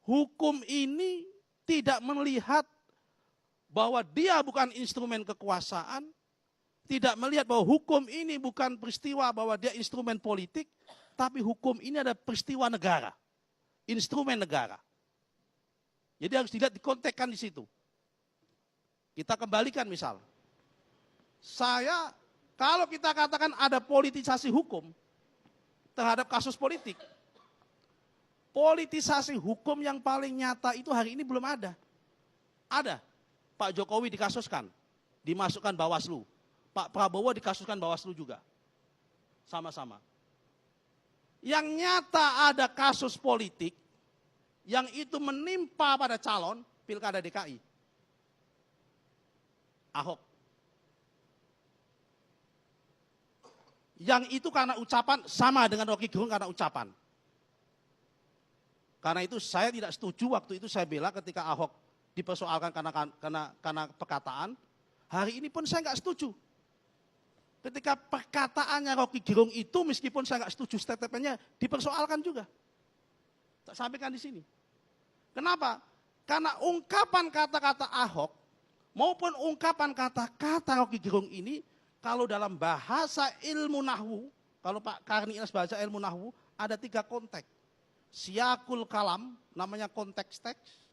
hukum ini tidak melihat bahwa dia bukan instrumen kekuasaan, tidak melihat bahwa hukum ini bukan peristiwa bahwa dia instrumen politik, tapi hukum ini ada peristiwa negara, instrumen negara. Jadi harus dilihat, dikontekskan di situ. Kita kembalikan misal, kalau kita katakan ada politisasi hukum terhadap kasus politik, politisasi hukum yang paling nyata itu hari ini belum ada. Ada, Pak Jokowi dikasuskan, dimasukkan Bawaslu. Pak Prabowo dikasuskan Bawaslu juga. Sama-sama. Yang nyata ada kasus politik yang itu menimpa pada calon Pilkada DKI. Ahok. Yang itu karena ucapan, sama dengan Rocky Gerung karena ucapan. Karena itu saya tidak setuju, waktu itu saya bela ketika Ahok dipersoalkan karena perkataan. Hari ini pun saya nggak setuju. Ketika perkataannya Rocky Gerung itu, meskipun saya nggak setuju statementnya, dipersoalkan juga. Tak sampaikan di sini. Kenapa? Karena ungkapan kata-kata Ahok maupun ungkapan kata-kata Rocky Gerung ini, kalau dalam bahasa ilmu nahwu, kalau Pak Karni Ilyas bahasa ilmu nahwu, ada 3 konteks. Siyakul kalam, namanya konteks teks.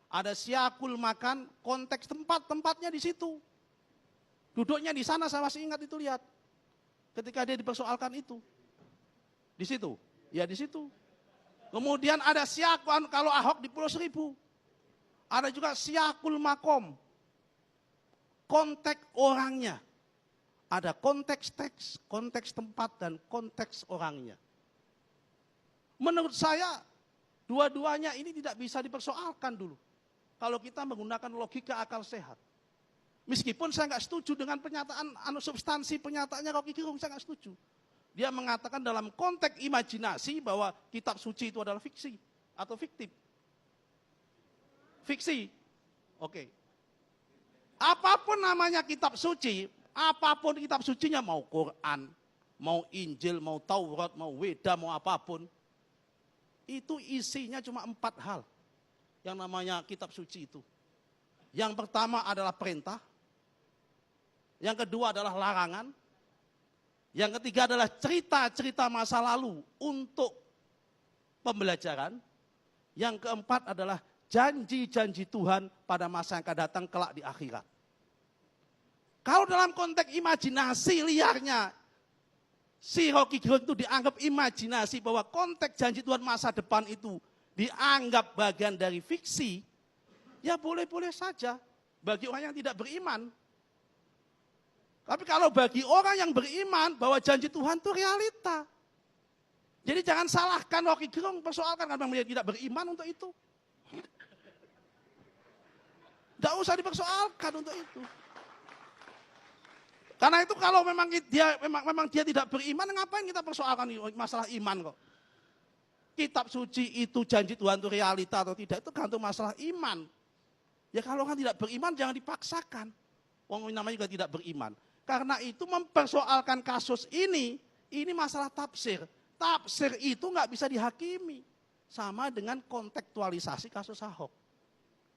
Ada siyakul makan, konteks tempat-tempatnya di situ. Duduknya di sana, saya masih ingat itu, lihat. Ketika dia dipersoalkan itu. Di situ. Ya di situ. Kemudian ada siyakul, kalau Ahok di Pulau Seribu. Ada juga siyakul makom. Konteks orangnya. Ada konteks teks, konteks tempat, dan konteks orangnya. Menurut saya, dua-duanya ini tidak bisa dipersoalkan dulu. Kalau kita menggunakan logika akal sehat. Meskipun saya nggak setuju dengan pernyataan, substansi pernyataannya Rocky Gerung, saya nggak setuju. Dia mengatakan dalam konteks imajinasi bahwa kitab suci itu adalah fiksi atau fiktif. Fiksi. Oke. Apapun namanya kitab suci, apapun kitab sucinya, mau Quran, mau Injil, mau Taurat, mau Weda, mau apapun, itu isinya cuma 4 hal yang namanya kitab suci itu. Yang pertama adalah perintah, yang kedua adalah larangan, yang ketiga adalah cerita-cerita masa lalu untuk pembelajaran, yang keempat adalah janji-janji Tuhan pada masa yang akan datang kelak di akhirat. Kalau dalam konteks imajinasi liarnya, si Rocky Gerung itu dianggap imajinasi bahwa konteks janji Tuhan masa depan itu dianggap bagian dari fiksi, ya boleh-boleh saja bagi orang yang tidak beriman. Tapi kalau bagi orang yang beriman bahwa janji Tuhan itu realita. Jadi jangan salahkan Rocky Gerung, persoalkan karena dia tidak beriman untuk itu. Tidak usah dipersoalkan untuk itu. Karena itu kalau memang dia tidak beriman, ngapain kita persoalkan masalah iman kok. Kitab suci itu janji Tuhan itu realita atau tidak, itu gantung masalah iman. Ya kalau orang tidak beriman jangan dipaksakan. Orang namanya juga tidak beriman. Karena itu mempersoalkan kasus ini masalah tafsir. Tafsir itu nggak bisa dihakimi. Sama dengan kontekstualisasi kasus Ahok.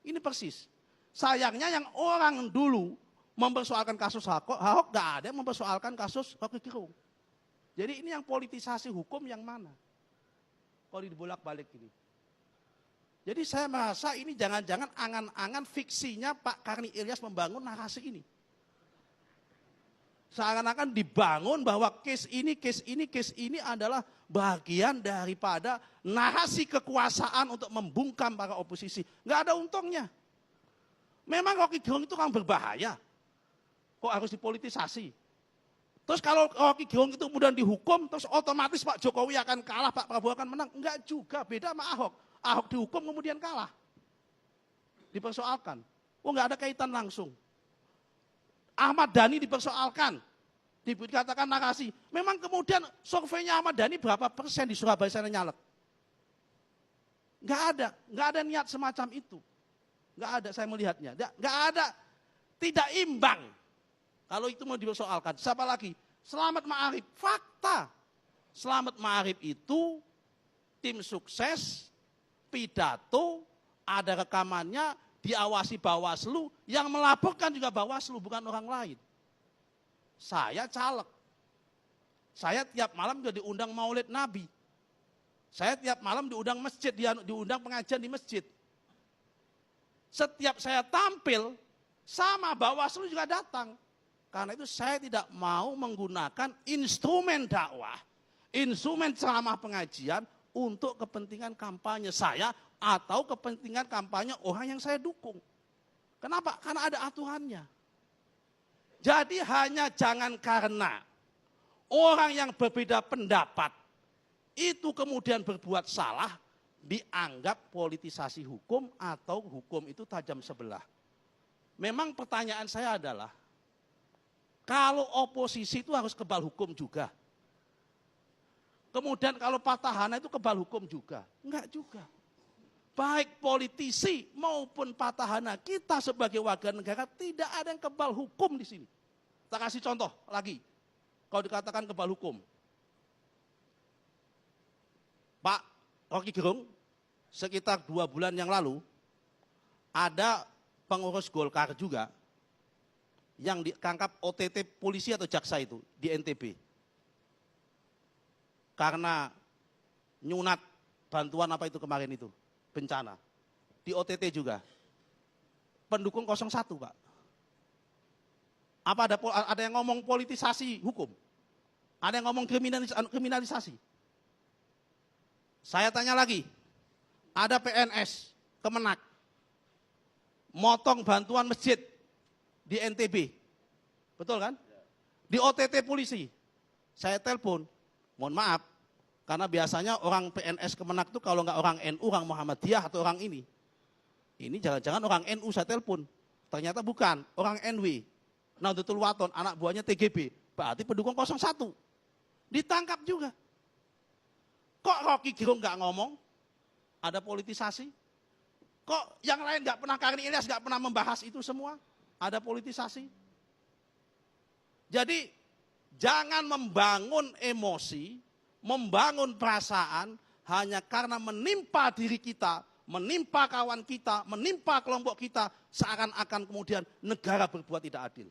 Ini persis. Sayangnya yang orang dulu mempersoalkan kasus Ahok nggak ada yang mempersoalkan kasus Rocky Gerung. Jadi ini yang politisasi hukum yang mana? Kalau dibolak-balik ini. Jadi saya merasa ini jangan-jangan angan-angan fiksinya Pak Karni Ilyas membangun narasi ini. Seakan-akan dibangun bahwa case ini adalah bagian daripada narasi kekuasaan untuk membungkam para oposisi. Nggak ada untungnya. Memang Rocky Gerung itu kan berbahaya. Kok harus dipolitisasi? Terus kalau Rocky Gerung itu kemudian dihukum, terus otomatis Pak Jokowi akan kalah, Pak Prabowo akan menang. Enggak juga, beda sama Ahok. Ahok dihukum kemudian kalah. Dipersoalkan. Oh enggak ada kaitan langsung. Ahmad Dhani dipersoalkan. Dikatakan narasi. Memang kemudian surveinya Ahmad Dhani berapa persen di Surabaya sana nyalek? Enggak ada niat semacam itu. Enggak ada saya melihatnya. Enggak ada, tidak imbang. Kalau itu mau dipersoalkan. Siapa lagi? Selamat Ma'arif. Fakta. Selamat Ma'arif itu tim sukses pidato, ada rekamannya, diawasi Bawaslu, yang melaporkan juga Bawaslu, bukan orang lain. Saya caleg. Saya tiap malam juga diundang Maulid Nabi. Saya tiap malam diundang masjid, diundang pengajian di masjid. Setiap saya tampil, sama Bawaslu juga datang. Karena itu saya tidak mau menggunakan instrumen dakwah, instrumen ceramah pengajian untuk kepentingan kampanye saya atau kepentingan kampanye orang yang saya dukung. Kenapa? Karena ada aturannya. Jadi hanya jangan karena orang yang berbeda pendapat itu kemudian berbuat salah, dianggap politisasi hukum atau hukum itu tajam sebelah. Memang pertanyaan saya adalah, kalau oposisi itu harus kebal hukum juga. Kemudian kalau petahana itu kebal hukum juga. Enggak juga. Baik politisi maupun petahana, kita sebagai warga negara tidak ada yang kebal hukum di sini. Kita kasih contoh lagi. Kalau dikatakan kebal hukum. Pak Rocky Gerung, sekitar 2 bulan yang lalu, ada pengurus Golkar juga, yang ditangkap OTT polisi atau jaksa itu di NTB. Karena nyunat bantuan apa itu kemarin itu, bencana. Di OTT juga. Pendukung 01 Pak. Apa ada yang ngomong politisasi hukum? Ada yang ngomong kriminalisasi? Saya tanya lagi, ada PNS, Kemenak, motong bantuan masjid di NTB, betul kan? Di OTT polisi, saya telepon, mohon maaf, karena biasanya orang PNS Kemenak itu kalau nggak orang NU, orang Muhammadiyah atau orang ini jangan-jangan orang NU saya telepon, ternyata bukan, orang NW, Nahdlatul Wathon, anak buahnya TGB, berarti pendukung 01, ditangkap juga. Kok Rocky Gerung nggak ngomong? Ada politisasi? Kok yang lain nggak pernah, Karin Ilyas nggak pernah membahas itu semua? Ada politisasi? Jadi jangan membangun emosi, membangun perasaan hanya karena menimpa diri kita, menimpa kawan kita, menimpa kelompok kita, seakan-akan kemudian negara berbuat tidak adil.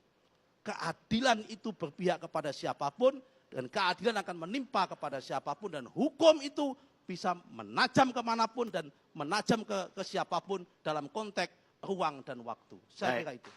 Keadilan itu berpihak kepada siapapun, dan keadilan akan menimpa kepada siapapun, dan hukum itu bisa menajam kemanapun dan menajam ke siapapun dalam konteks ruang dan waktu. Saya kira itu.